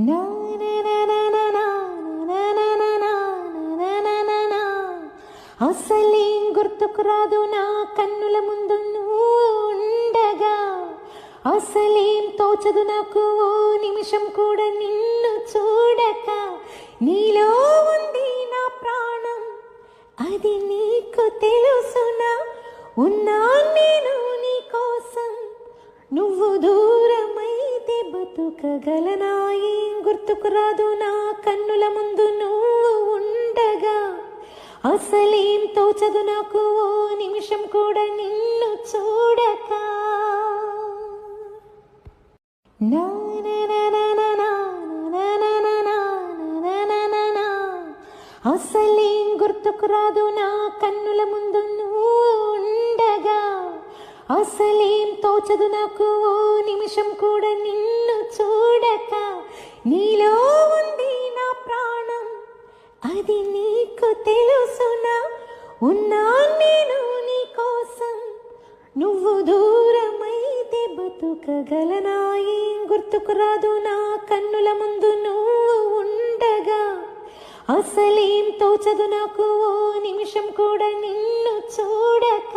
నా నా నా నా నా నా నా నా నా నా నా నా నా నా. అసలేం గుర్తుకు రాదు నా కన్నుల ముందు నువ్వు ఉండగా, అసలేం తోచదు నాకు ఓ నిమిషం కూడా నిన్ను చూడక. నీలో ఉంది నా ప్రాణం, అది నీకు తెలుసునా? ఉన్నా నేను నీ కోసం, నువ్వు దూరమైతే బతుకగలనా? ఏం గుర్తుకు రాదు నా కన్నుల ముందు నువ్వు ఉండగా, అసలేం తోచదు నాకు ఓ నిమిషం కూడా నిన్ను చూడక. నా నా నా నా నా నా నా నా నా నా నా నా నా. అసలేం గుర్తుకు రాదు నా కన్నుల ముందు నువ్వు ఉండగా, అసలేం తోచదు నాకు ఓ నిమిషం కూడా నిన్ను చూడక. నీలో ఉంది నా ప్రాణం, అది నీకు తెలుసునా? ఉన్నా నేను నీ కోసం, నువ్వు దూరమైతే బతుకగలనా? ఏం గుర్తుకు రాదు నా కన్నుల ముందు నువ్వు ఉండగా, అసలేం తోచదు నాకు ఓ నిమిషం కూడా నిన్ను చూడక.